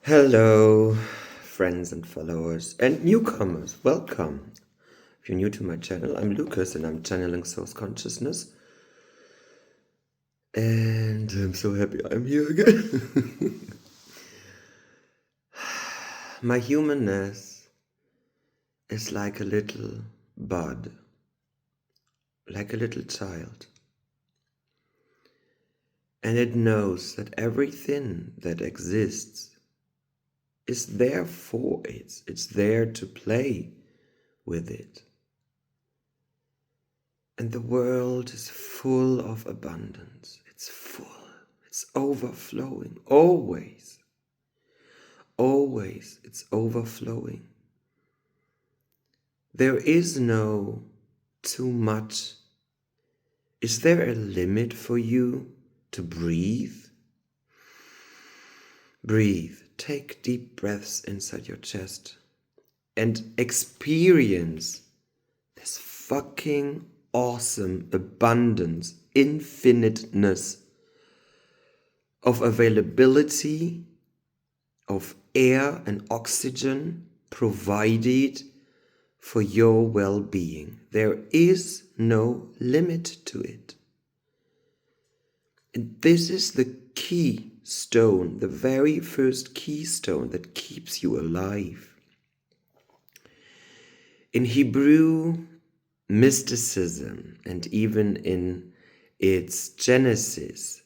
Hello, friends and followers and newcomers. Welcome. If you're new to my channel, I'm Lucas and I'm channeling Source Consciousness. And I'm so happy I'm here again. My humanness is like a little bud, like a little child. And it knows that everything that exists is there for it. It's there to play with it. And the world is full of abundance. It's full. It's overflowing. Always. Always it's overflowing. There is no too much. Is there a limit for you to breathe? Breathe. Take deep breaths inside your chest and experience this fucking awesome abundance, infiniteness of availability of air and oxygen provided for your well-being. There is no limit to it. And this is the keystone, the very first keystone that keeps you alive. In Hebrew mysticism, and even in its genesis,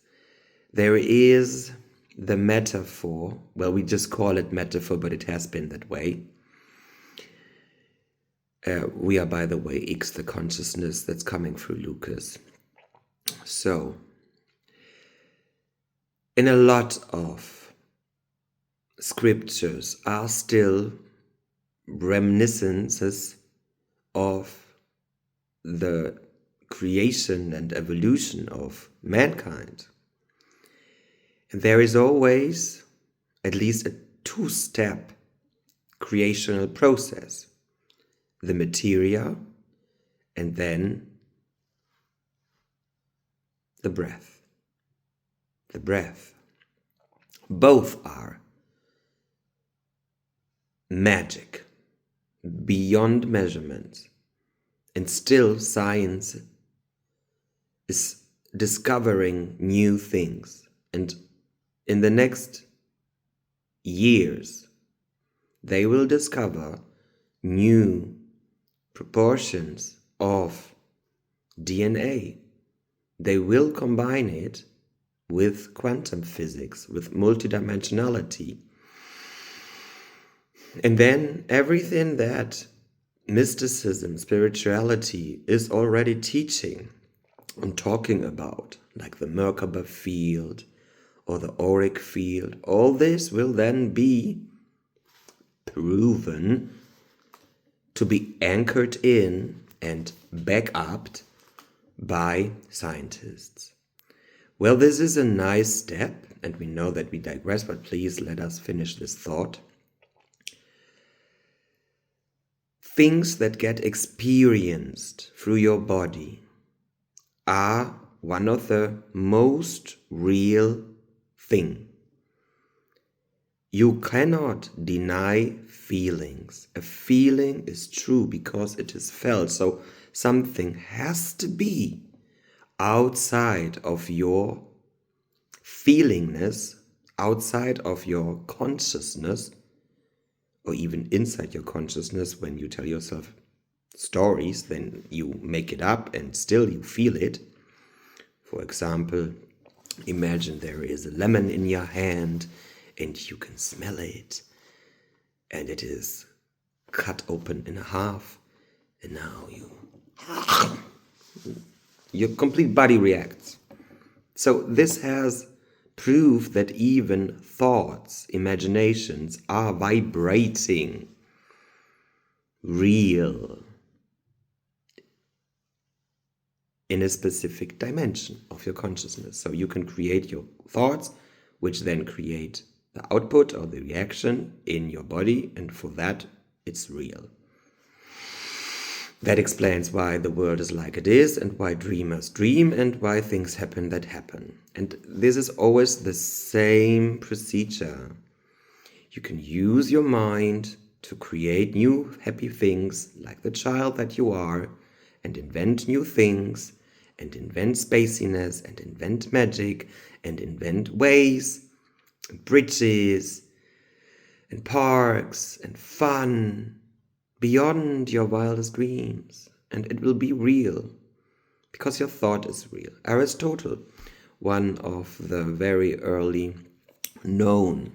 there is the metaphor. Well, we just call it metaphor, but it has been that way. We are, by the way, X, the consciousness that's coming through Lucas. So, in a lot of scriptures are still reminiscences of the creation and evolution of mankind. And there is always at least a two-step creational process. The materia and then the breath. The breath. Both are magic, beyond measurement. And still science is discovering new things. And in the next years, they will discover new proportions of DNA. They will combine it with quantum physics, with multidimensionality. And then everything that mysticism, spirituality is already teaching and talking about, like the Merkaba field or the auric field, all this will then be proven to be anchored in and backed up by scientists. Well, this is a nice step, and we know that we digress, but please let us finish this thought. Things that get experienced through your body are one of the most real thing. You cannot deny feelings. A feeling is true because it is felt. So something has to be outside of your feelingness, outside of your consciousness, or even inside your consciousness. When you tell yourself stories, then you make it up and still you feel it. For example, imagine there is a lemon in your hand and you can smell it, and it is cut open in half, and now your complete body reacts. So this has proof that even thoughts, imaginations are vibrating real in a specific dimension of your consciousness. So you can create your thoughts, which then create the output or the reaction in your body, and for that it's real. That explains why the world is like it is, and why dreamers dream, and why things happen that happen. And this is always the same procedure. You can use your mind to create new happy things like the child that you are, and invent new things, and invent spaciness, and invent magic, and invent ways, and bridges, and parks, and fun, beyond your wildest dreams. And it will be real, because your thought is real. Aristotle, one of the very early known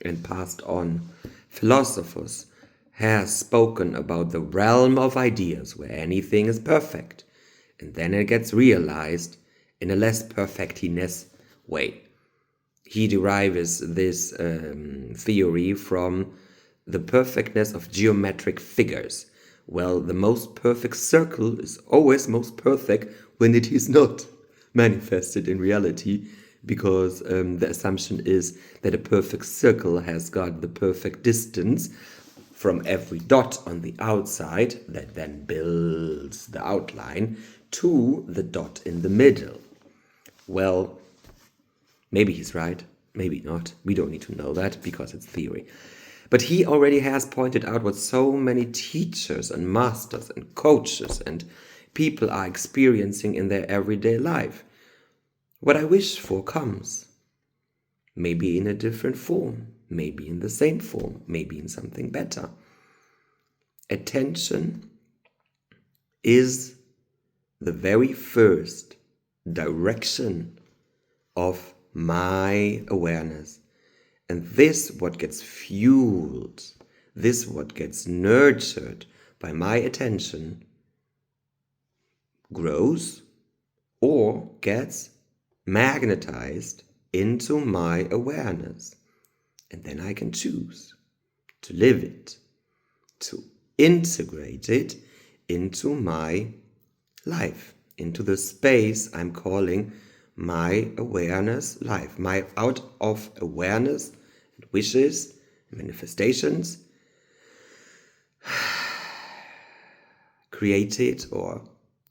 and passed on philosophers, has spoken about the realm of ideas where anything is perfect, and then it gets realized in a less perfectiness way. He derives this theory from the perfectness of geometric figures. Well, the most perfect circle is always most perfect when it is not manifested in reality, because the assumption is that a perfect circle has got the perfect distance from every dot on the outside that then builds the outline to the dot in the middle. Well, maybe he's right, maybe not. We don't need to know that because it's theory. But he already has pointed out what so many teachers and masters and coaches and people are experiencing in their everyday life. What I wish for comes. Maybe in a different form, maybe in the same form, maybe in something better. Attention is the very first direction of my awareness. And this what gets fueled, this what gets nurtured by my attention grows or gets magnetized into my awareness. And then I can choose to live it, to integrate it into my life, into the space I'm calling my awareness life, my out of awareness, wishes, manifestations, created or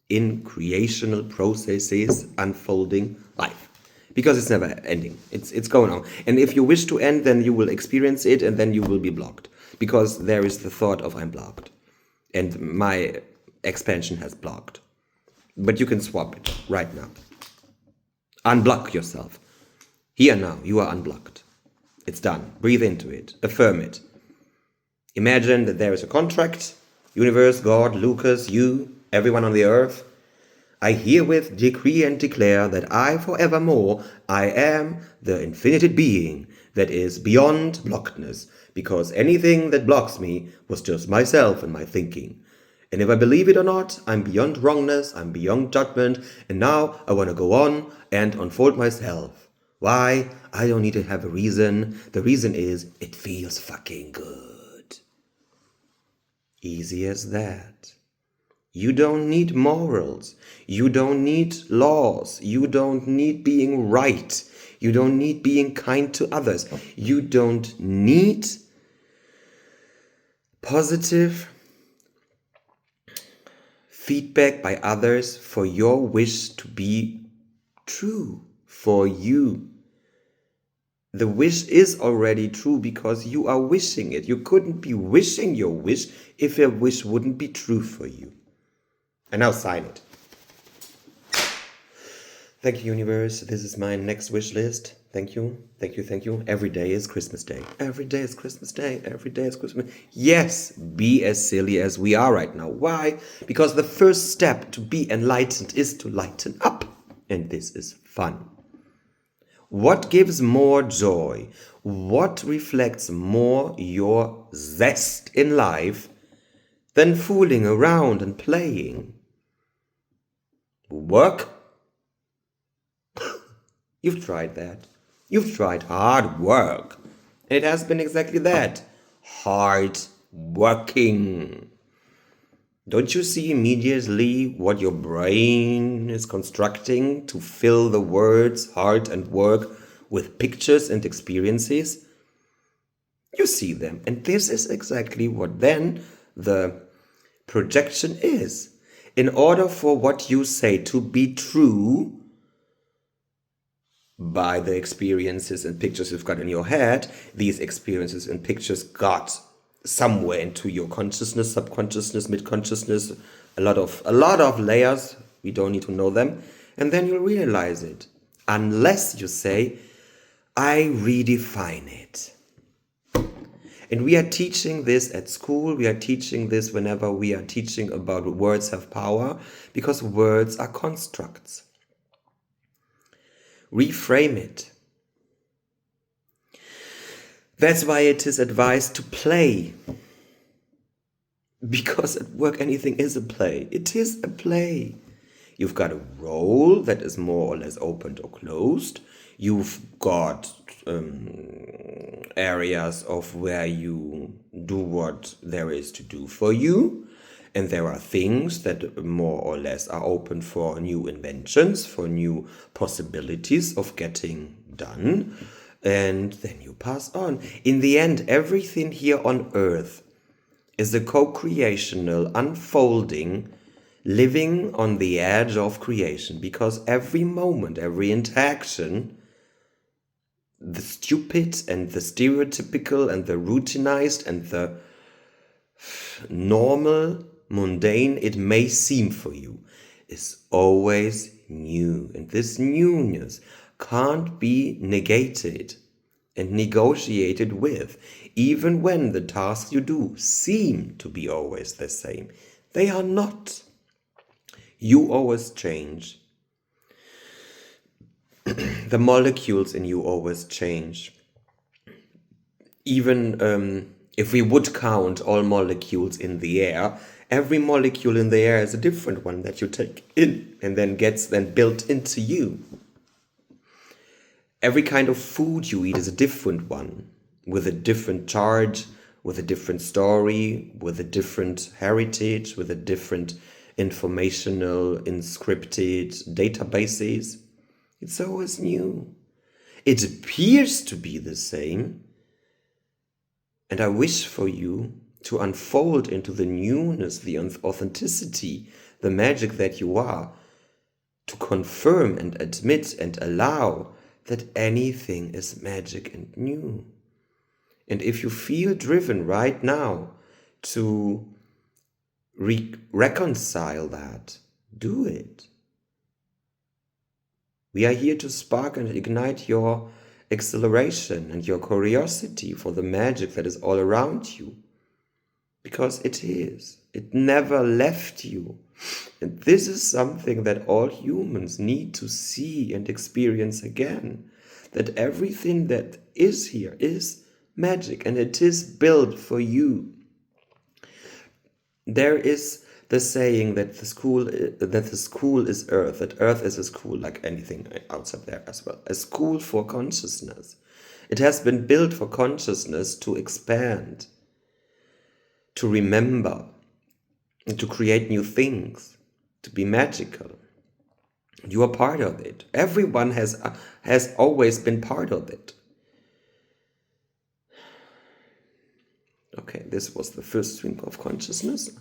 in creational processes unfolding life. Because it's never ending. It's going on. And if you wish to end, then you will experience it and then you will be blocked. Because there is the thought of I'm blocked. And my expansion has blocked. But you can swap it right now. Unblock yourself. Here now, you are unblocked. It's done. Breathe into it. Affirm it. Imagine that there is a contract. Universe, God, Lucas, you, everyone on the earth. I herewith decree and declare that I forevermore, I am the infinited being that is beyond blockedness, because anything that blocks me was just myself and my thinking. And if I believe it or not, I'm beyond wrongness, I'm beyond judgment, and now I want to go on and unfold myself. Why? I don't need to have a reason. The reason is, it feels fucking good. Easy as that. You don't need morals. You don't need laws. You don't need being right. You don't need being kind to others. You don't need positive feedback by others for your wish to be true for you. The wish is already true because you are wishing it. You couldn't be wishing your wish if your wish wouldn't be true for you. And now sign it. Thank you, universe. This is my next wish list. Thank you. Thank you. Thank you. Every day is Christmas Day. Every day is Christmas Day. Every day is Christmas. Yes, be as silly as we are right now. Why? Because the first step to be enlightened is to lighten up. And this is fun. What gives more joy? What reflects more your zest in life than fooling around and playing? Work? You've tried that. You've tried hard work. It has been exactly that. Hard working. Don't you see immediately what your brain is constructing to fill the words hard and work with pictures and experiences? You see them. And this is exactly what then the projection is. In order for what you say to be true, by the experiences and pictures you've got in your head. These experiences and pictures got somewhere into your consciousness, subconsciousness, mid-consciousness, a lot of layers. We don't need to know them. And then you'll realize it. Unless you say, I redefine it. And we are teaching this at school. We are teaching this whenever we are teaching about words have power, because words are constructs. Reframe it. That's why it is advised to play. Because at work anything is a play. It is a play. You've got a role that is more or less opened or closed. You've got areas of where you do what there is to do for you. And there are things that more or less are open for new inventions, for new possibilities of getting done. And then you pass on. In the end, everything here on earth is a co-creational unfolding, living on the edge of creation. Because every moment, every interaction, the stupid and the stereotypical and the routinized and the normal, mundane it may seem for you, is always new. And this newness can't be negated and negotiated with, even when the tasks you do seem to be always the same. They are not. You always change. The molecules in you always change. Even if we would count all molecules in the air, every molecule in the air is a different one that you take in and then gets built into you. Every kind of food you eat is a different one, with a different charge, with a different story, with a different heritage, with a different informational, inscripted databases. It's always new. It appears to be the same. And I wish for you to unfold into the newness, the authenticity, the magic that you are, to confirm and admit and allow that anything is magic and new. And if you feel driven right now to reconcile that, do it. We are here to spark and ignite your exhilaration and your curiosity for the magic that is all around you. Because it is. It never left you. And this is something that all humans need to see and experience again. That everything that is here is magic and it is built for you. There is the saying that the school is earth, that earth is a school, like anything outside there as well, a school for consciousness. It has been built for consciousness to expand, to remember, to create new things, to be magical. You are part of it. Everyone has always been part of it. Okay, this was the first stream of consciousness.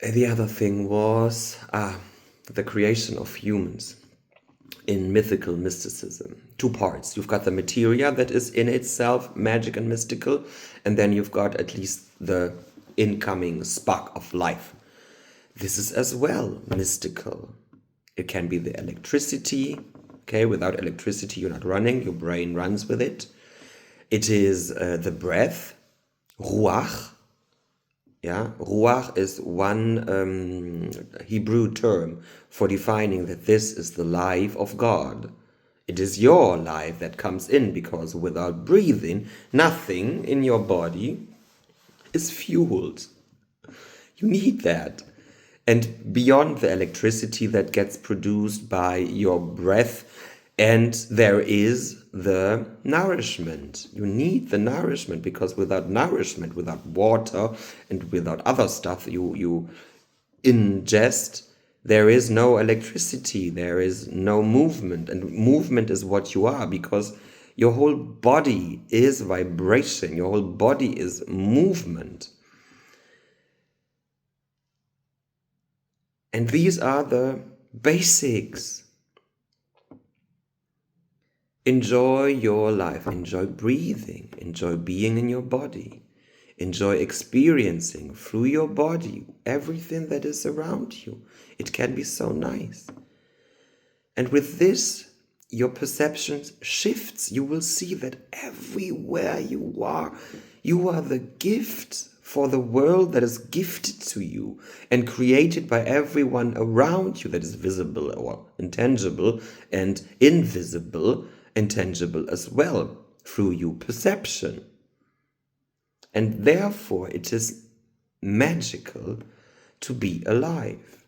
The other thing was the creation of humans in mythical mysticism. Two parts. You've got the materia that is in itself magic and mystical, and then you've got at least the incoming spark of life. This is as well mystical. It can be the electricity. Okay, without electricity you're not running, your brain runs with it. It is the breath, ruach. Yeah, ruach is one Hebrew term for defining that this is the life of God. It is your life that comes in, because without breathing, nothing in your body is fueled. You need that. And beyond the electricity that gets produced by your breath, and there is the nourishment. You need the nourishment, because without nourishment, without water and without other stuff you ingest, there is no electricity, there is no movement. And movement is what you are, because your whole body is vibration, your whole body is movement. And these are the basics. Enjoy your life. Enjoy breathing. Enjoy being in your body. Enjoy experiencing through your body everything that is around you. It can be so nice. And with this, your perception shifts. You will see that everywhere you are the gift for the world that is gifted to you and created by everyone around you that is visible or intangible, and invisible, intangible as well, through your perception. And therefore it is magical to be alive.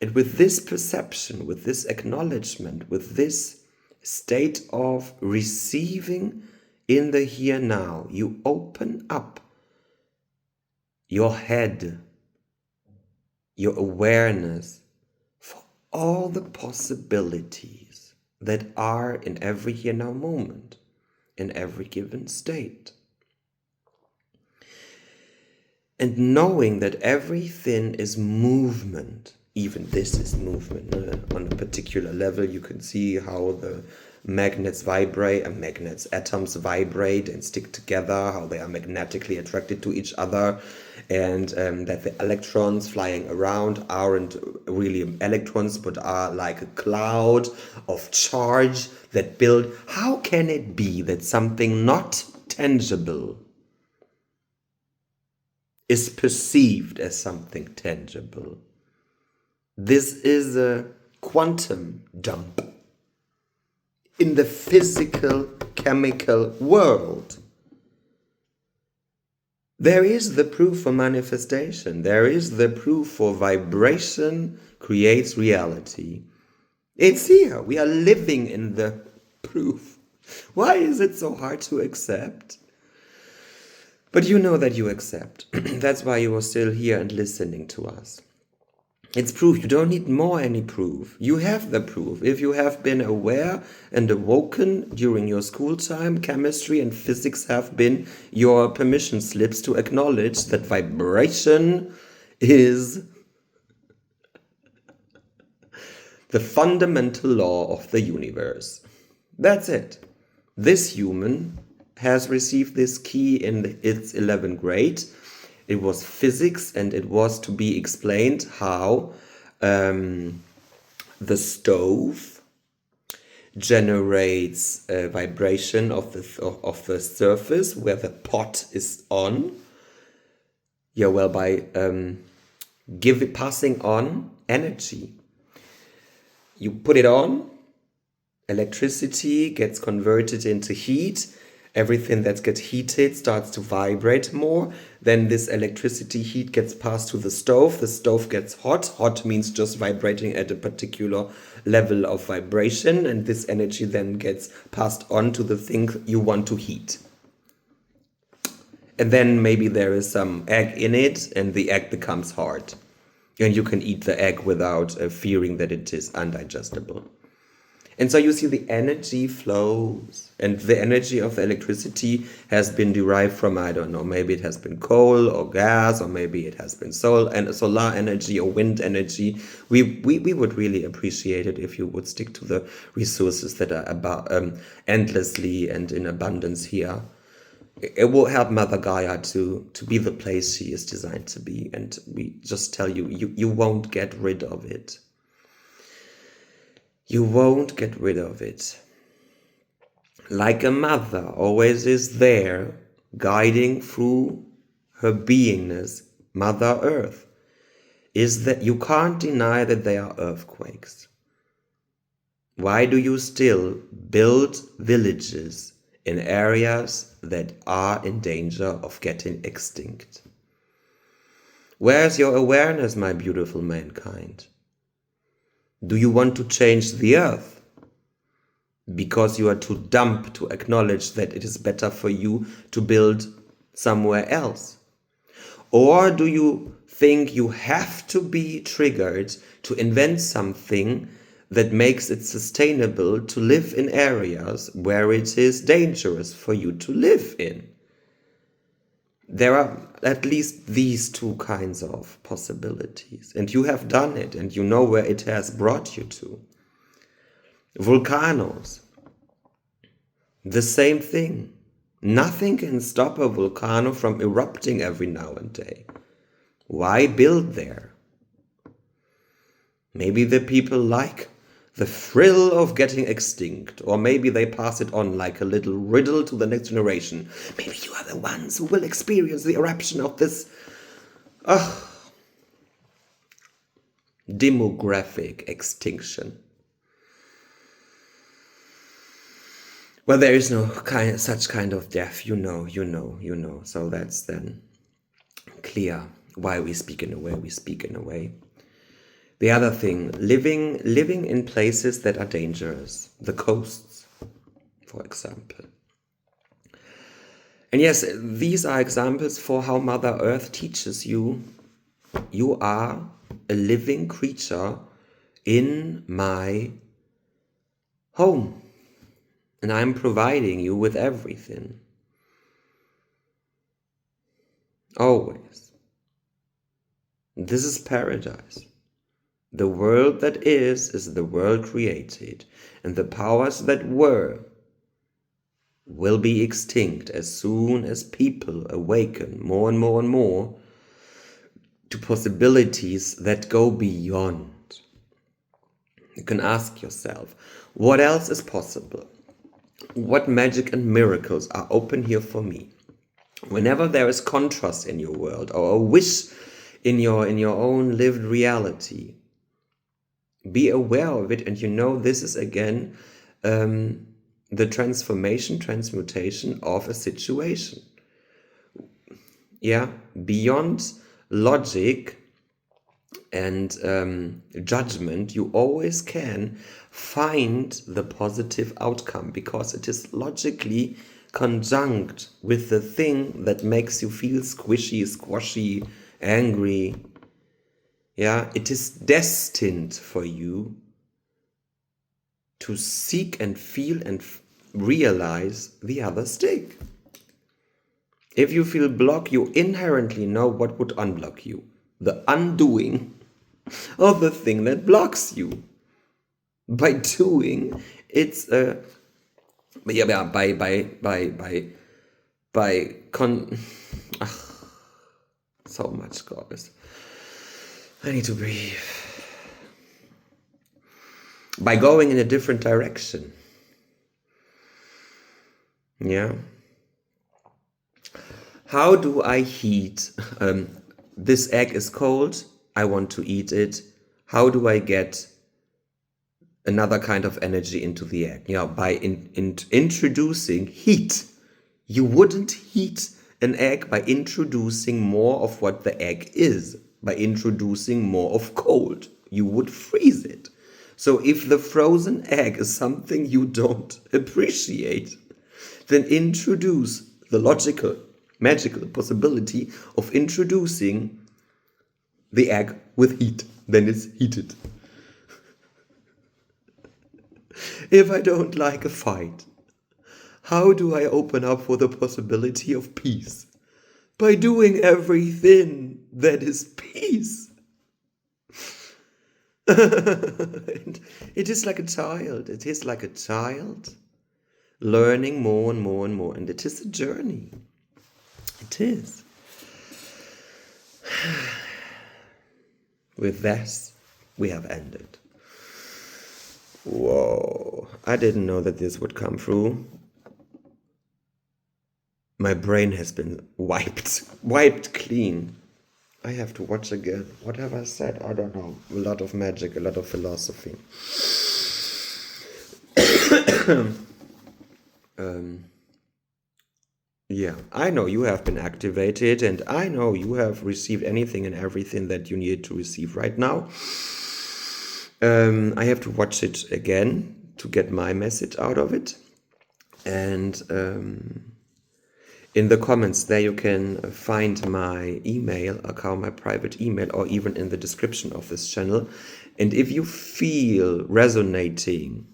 And with this perception, with this acknowledgement, with this state of receiving in the here now, you open up your head, your awareness for all the possibilities that are in every here now moment, in every given state. And knowing that everything is movement, even this is movement. On a particular level, you can see how the magnets vibrate, and atoms vibrate and stick together, how they are magnetically attracted to each other, and that the electrons flying around aren't really electrons, but are like a cloud of charge that build. How can it be that something not tangible is perceived as something tangible? This is a quantum jump in the physical, chemical world. There is the proof for manifestation. There is the proof for vibration creates reality. It's here. We are living in the proof. Why is it so hard to accept? But you know that you accept. That's why you are still here and listening to us. It's proof. You don't need any proof. You have the proof. If you have been aware and awoken during your school time, chemistry and physics have been your permission slips to acknowledge that vibration is the fundamental law of the universe. That's it. This human has received this key in its 11th grade. It was physics, and it was to be explained how the stove generates a vibration of the surface where the pot is on. Yeah, well, by passing on energy. You put it on, electricity gets converted into heat. Everything that gets heated starts to vibrate more. Then this electricity heat gets passed to the stove. The stove gets hot. Hot means just vibrating at a particular level of vibration. And this energy then gets passed on to the thing you want to heat. And then maybe there is some egg in it, and the egg becomes hard. And you can eat the egg without fearing that it is undigestible. And so you see the energy flows, and the energy of the electricity has been derived from, I don't know, maybe it has been coal or gas, or maybe it has been solar energy or wind energy. We would really appreciate it if you would stick to the resources that are endlessly and in abundance here. It will help Mother Gaia to be the place she is designed to be. And we just tell you, you won't get rid of it. You won't get rid of it. Like a mother always is there, guiding through her beingness, Mother Earth, is that you can't deny that there are earthquakes. Why do you still build villages in areas that are in danger of getting extinct? Where's your awareness, my beautiful mankind? Do you want to change the earth because you are too dumb to acknowledge that it is better for you to build somewhere else? Or do you think you have to be triggered to invent something that makes it sustainable to live in areas where it is dangerous for you to live in? There are at least these two kinds of possibilities, and you have done it, and you know where it has brought you to. Volcanoes. The same thing. Nothing can stop a volcano from erupting every now and then. Why build there? Maybe the people like the thrill of getting extinct, or maybe they pass it on like a little riddle to the next generation. Maybe you are the ones who will experience the eruption of this demographic extinction. Well, there is no such kind of death, you know. So that's then clear why we speak in a way we speak in a way. The other thing, living in places that are dangerous, the coasts, for example. And yes, these are examples for how Mother Earth teaches you are a living creature in my home. And I'm providing you with everything. Always. This is paradise. The world that is the world created. And the powers that were will be extinct as soon as people awaken more and more and more to possibilities that go beyond. You can ask yourself, what else is possible? What magic and miracles are open here for me? Whenever there is contrast in your world or a wish in your own lived reality, be aware of it, and this is again the transmutation of a situation. Yeah, beyond logic and judgment, you always can find the positive outcome because it is logically conjunct with the thing that makes you feel squishy, squashy, angry. Yeah, it is destined for you to seek and feel and realize the other stick. If you feel blocked, you inherently know what would unblock you. The undoing of the thing that blocks you. By doing, it's so much, guys. I need to breathe. By going in a different direction. Yeah. How do I heat? This egg is cold. I want to eat it. How do I get another kind of energy into the egg? By introducing heat. You wouldn't heat an egg by introducing more of what the egg is. By introducing more of cold. You would freeze it. So if the frozen egg is something you don't appreciate, then introduce the logical, magical possibility of introducing the egg with heat. Then it's heated. If I don't like a fight, how do I open up for the possibility of peace? By doing everything that is peace. And it is like a child. It is like a child learning more and more and more. And it is a journey. It is. With this, we have ended. Whoa. I didn't know that this would come through. My brain has been wiped clean. I have to watch again. What have I said? I don't know. A lot of magic, a lot of philosophy. Yeah, I know you have been activated, and I know you have received anything and everything that you need to receive right now. I have to watch it again to get my message out of it. And in the comments there you can find my email account, my private email, or even in the description of this channel. And if you feel resonating,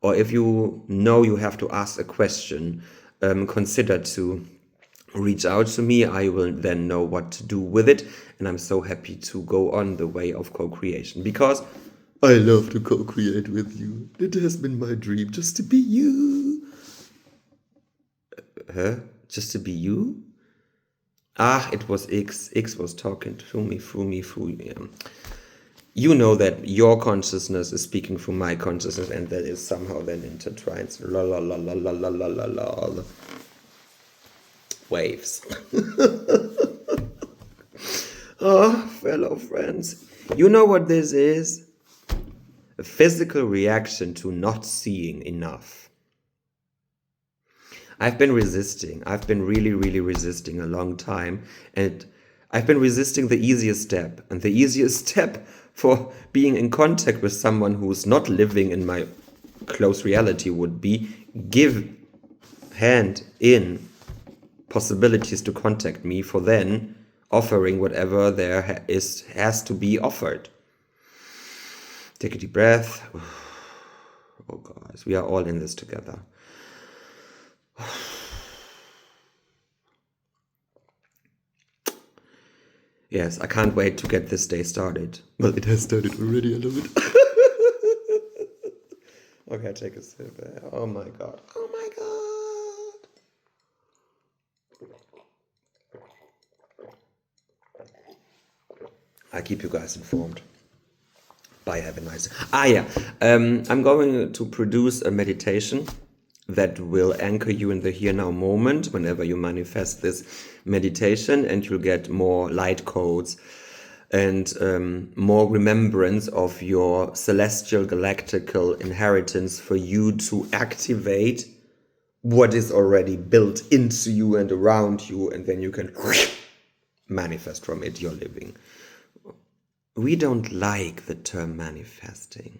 or if you know you have to ask a question, consider to reach out to me. I will then know what to do with it. And I'm so happy to go on the way of co-creation, because I love to co-create with you. It has been my dream just to be you. Huh? Just to be you? Ah, it was X. X was talking through me. You know that your consciousness is speaking through my consciousness, and that is somehow then intertwined. La la la la la la la la la. All the waves. Oh, fellow friends. You know what this is? A physical reaction to not seeing enough. I've been resisting. I've been really, really resisting a long time. And I've been resisting the easiest step. And the easiest step for being in contact with someone who's not living in my close reality would be give hand in possibilities to contact me for then offering whatever there has to be offered. Take a deep breath. Oh, guys, we are all in this together. Yes, I can't wait to get this day started. Well, it has started already a little bit. Okay, take a sip. Oh my god. Oh my god. I keep you guys informed. Bye, have a nice... I'm going to produce a meditation that will anchor you in the here now moment whenever you manifest this meditation, and you'll get more light codes and more remembrance of your celestial galactical inheritance for you to activate what is already built into you and around you, and then you can manifest from it your living. We don't like the term manifesting.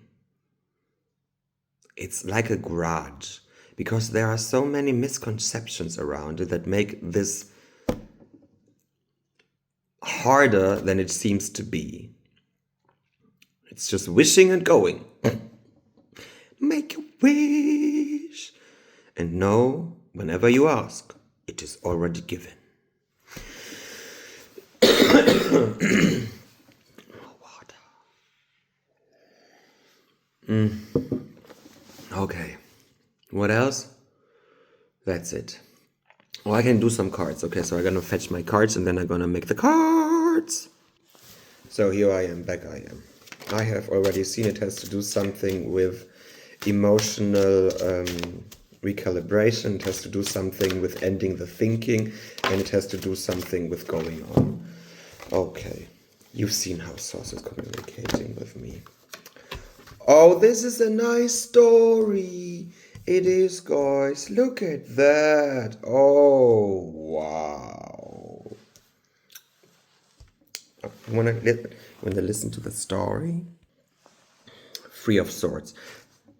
It's like a grudge, because there are so many misconceptions around it that make this harder than it seems to be. It's just wishing and going. Make a wish. And know, whenever you ask, it is already given. Okay. What else? That's it. Oh, I can do some cards. Okay, so I'm gonna fetch my cards and then I'm gonna make the cards. So here I am, back I am. I have already seen it has to do something with emotional recalibration. It has to do something with ending the thinking, and it has to do something with going on. Okay, you've seen how Source is communicating with me. Oh, this is a nice story. It is, guys. Look at that. Oh, wow. When I listen to the story, Free of Swords,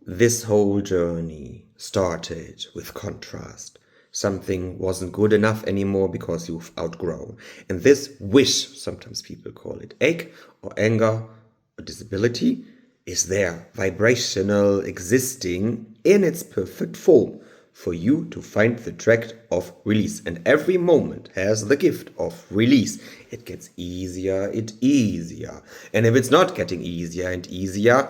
this whole journey started with contrast. Something wasn't good enough anymore because you've outgrown. And this wish, sometimes people call it ache or anger or disability, is there, vibrational, existing in its perfect form for you to find the track of release. And every moment has the gift of release. It gets easier and easier. And if it's not getting easier and easier,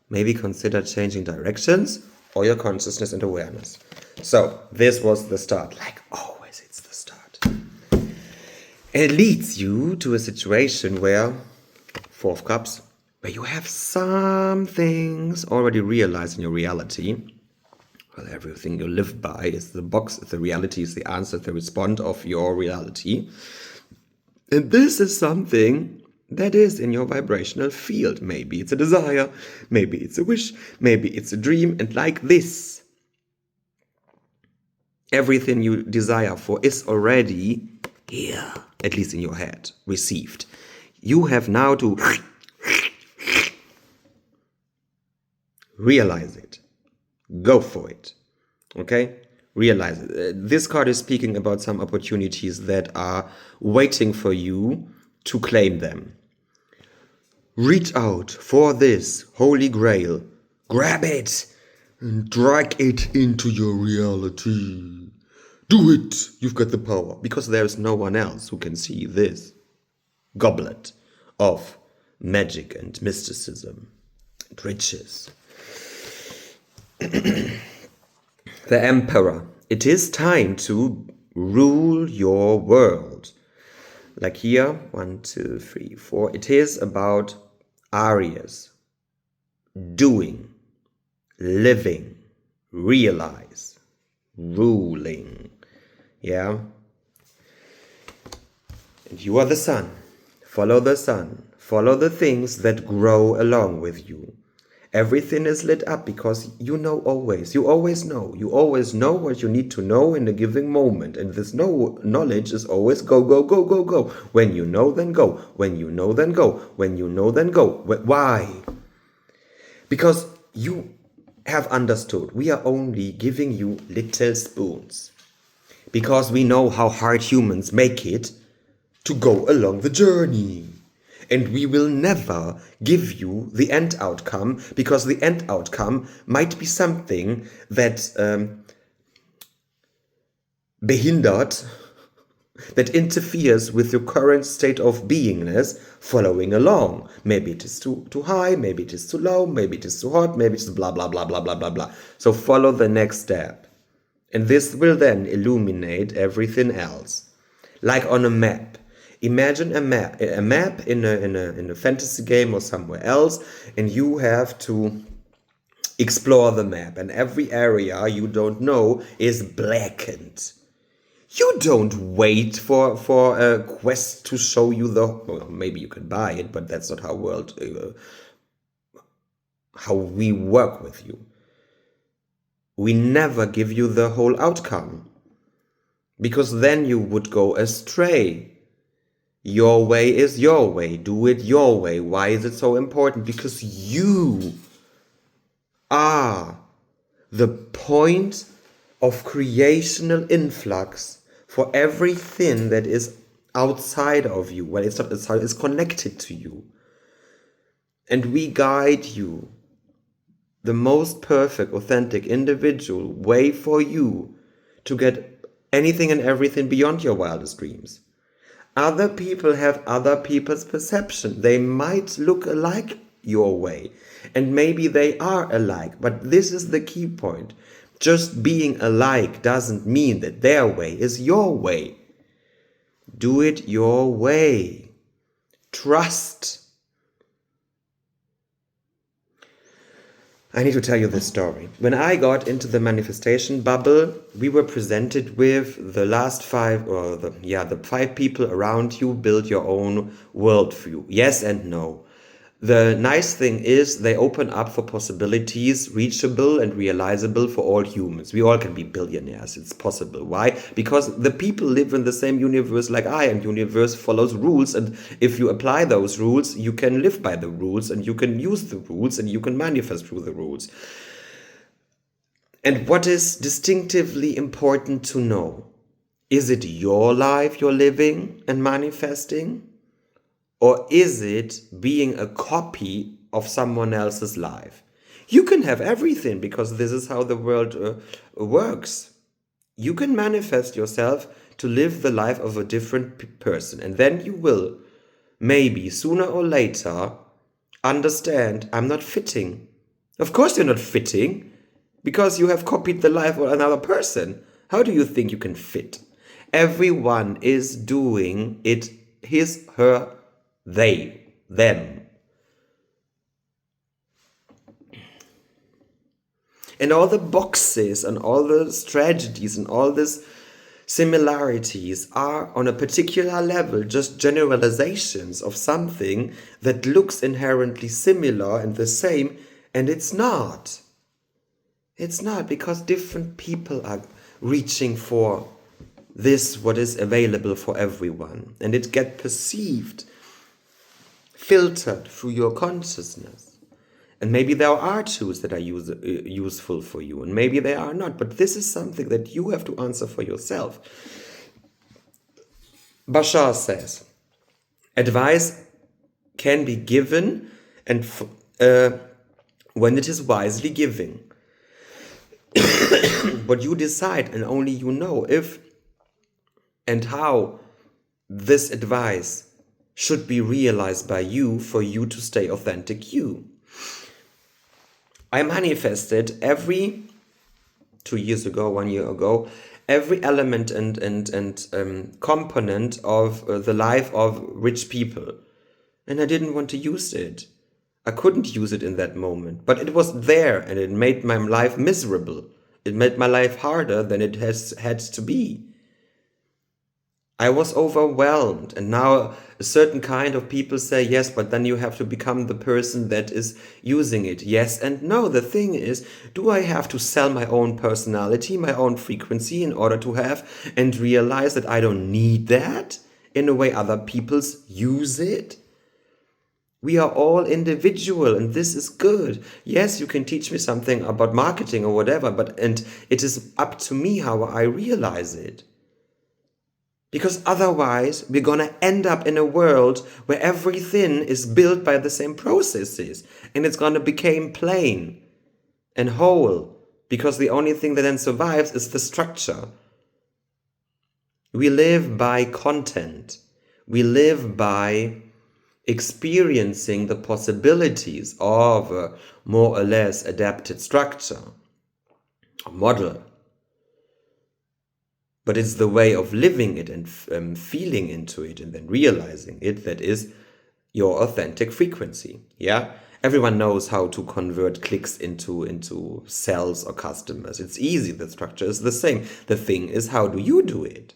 maybe consider changing directions or your consciousness and awareness. So this was the start. Like always, it's the start. And it leads you to a situation where, Four of Cups, where you have some things already realized in your reality. Well, everything you live by is the box, the reality is the answer, the response of your reality. And this is something that is in your vibrational field. Maybe it's a desire, maybe it's a wish, maybe it's a dream. And like this, everything you desire for is already here, at least in your head, received. You have now to realize it. Go for it. Okay? Realize it. This card is speaking about some opportunities that are waiting for you to claim them. Reach out for this holy grail. Grab it and drag it into your reality. Do it. You've got the power. Because there's no one else who can see this goblet of magic and mysticism and riches. The Emperor. it is time to rule your world. Like here, 1, 2, 3, 4. It is about areas. Doing, living, realize, ruling. Yeah? And you are the sun. Follow the sun. Follow the things that grow along with you. Everything is lit up because you know always. You always know. You always know what you need to know in a given moment. And this knowledge is always go, go, go, go, go. When you know, then go. When you know, then go. When you know, then go. Why? Because you have understood. We are only giving you little spoons. Because we know how hard humans make it to go along the journey. And we will never give you the end outcome, because the end outcome might be something that behindert, that interferes with your current state of beingness following along. Maybe it is too high, maybe it is too low, maybe it is too hot, maybe it's blah, blah, blah, blah, blah, blah, blah. So follow the next step. And this will then illuminate everything else. Like on a map. Imagine a map in a fantasy game or somewhere else, and you have to explore the map, and every area you don't know is blackened. You don't wait for a quest to show you well, maybe you can buy it, but that's not how we work with you. We never give you the whole outcome, because then you would go astray. Your way is your way. Do it your way. Why is it so important? Because you are the point of creational influx for everything that is outside of you. Well, it's not outside, it's connected to you. And we guide you. The most perfect, authentic, individual way for you to get anything and everything beyond your wildest dreams. Other people have other people's perception. They might look alike your way, and maybe they are alike, but this is the key point. Just being alike doesn't mean that their way is your way. Do it your way. Trust. I need to tell you this story. When I got into the manifestation bubble, we were presented with the last 5, or the 5 people around you build your own worldview. Yes and no. The nice thing is they open up for possibilities reachable and realizable for all humans. We all can be billionaires. It's possible. Why? Because the people live in the same universe like I, and universe follows rules. And if you apply those rules, you can live by the rules, and you can use the rules, and you can manifest through the rules. And what is distinctively important to know? Is it your life you're living and manifesting? Or is it being a copy of someone else's life? You can have everything, because this is how the world works. You can manifest yourself to live the life of a different person. And then you will, maybe sooner or later, understand, I'm not fitting. Of course you're not fitting, because you have copied the life of another person. How do you think you can fit? Everyone is doing it his, her, they, them. And all the boxes and all the strategies and all these similarities are on a particular level just generalizations of something that looks inherently similar and the same, and it's not. It's not, because different people are reaching for this, what is available for everyone, and it gets perceived, filtered through your consciousness. And maybe there are tools that are useful for you, and maybe they are not, but this is something that you have to answer for yourself. Bashar says, advice can be given, and when it is wisely given. But you decide, and only you know if and how this advice should be realized by you for you to stay authentic you. I manifested every 2 years ago, 1 year ago, every element and component of the life of rich people. And I didn't want to use it. I couldn't use it in that moment, but it was there and it made my life miserable. It made my life harder than it has had to be. I was overwhelmed, and now a certain kind of people say, yes, but then you have to become the person that is using it. Yes and no. The thing is, do I have to sell my own personality, my own frequency in order to have and realize that I don't need that in a way other people's use it? We are all individual, and this is good. Yes, you can teach me something about marketing or whatever, and it is up to me how I realize it. Because otherwise, we're gonna end up in a world where everything is built by the same processes, and it's gonna become plain and whole, because the only thing that then survives is the structure. We live by content. We live by experiencing the possibilities of a more or less adapted structure, a model. But it's the way of living it and feeling into it and then realizing it that is your authentic frequency. Yeah, everyone knows how to convert clicks into sales or customers. It's easy. The structure is the same. The thing is, how do you do it?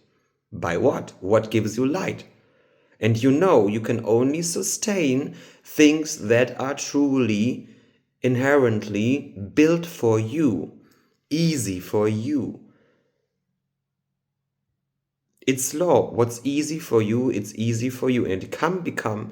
By what? What gives you light? And you can only sustain things that are truly, inherently built for you, easy for you. It's law. What's easy for you, it's easy for you. And it can become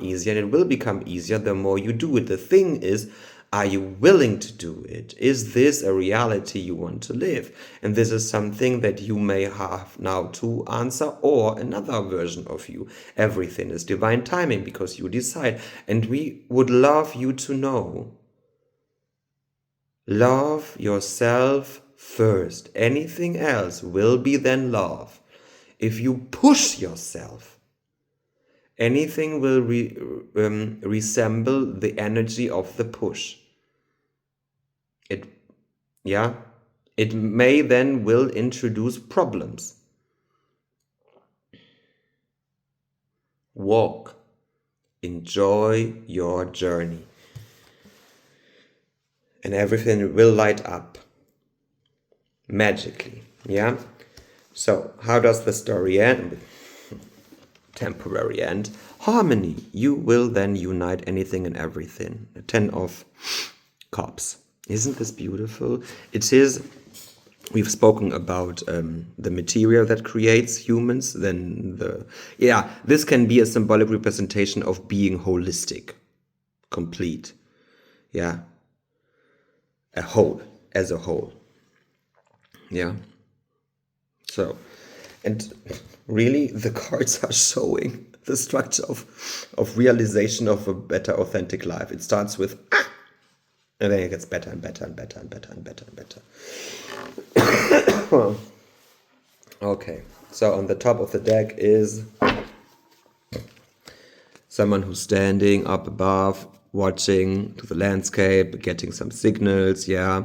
easier, and it will become easier the more you do it. The thing is, are you willing to do it? Is this a reality you want to live? And this is something that you may have now to answer, or another version of you. Everything is divine timing because you decide. And we would love you to know. Love yourself first. Anything else will be then love. If you push yourself, anything will resemble the energy of the push. It may then will introduce problems. Walk. Enjoy your journey. And everything will light up magically. Yeah? So, how does the story end? Temporary end. Harmony. You will then unite anything and everything. 10 of Cups. Isn't this beautiful? It is. We've spoken about the material that creates humans. This can be a symbolic representation of being holistic, complete. Yeah. As a whole. Yeah. So, and really the cards are showing the structure of realization of a better authentic life. It starts with and then it gets better and better and better and better and better and better. Okay, so on the top of the deck is someone who's standing up above, watching to the landscape, getting some signals, yeah.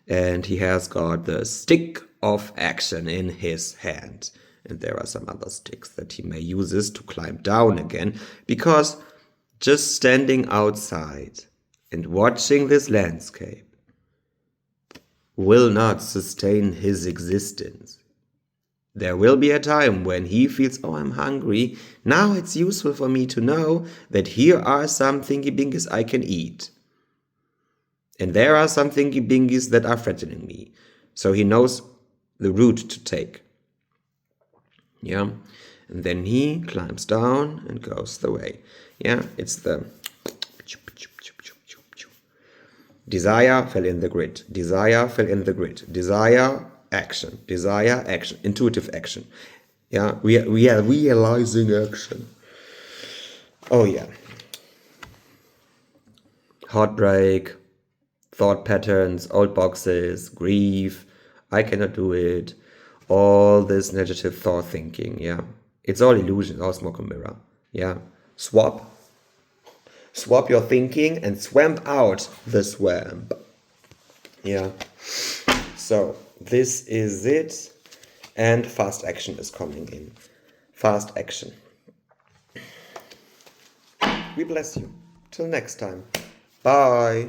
And he has got the stick of action in his hand. And there are some other sticks that he may use to climb down again, because just standing outside and watching this landscape will not sustain his existence. There will be a time when he feels, oh, I'm hungry. Now it's useful for me to know that here are some thingy bingies I can eat. And there are some thingy bingies that are threatening me. So he knows the route to take. Yeah. And then he climbs down and goes the way. Yeah. It's the desire fell in the grid. Desire fell in the grid. Desire, action. Desire, action. Intuitive action. Yeah. We are realizing action. Oh, yeah. Heartbreak, thought patterns, old boxes, grief. I cannot do it. All this negative thought thinking. Yeah. It's all illusion. All smoke and mirror. Yeah. Swap your thinking and swamp out the swamp. Yeah. So this is it. And fast action is coming in. Fast action. We bless you. Till next time. Bye.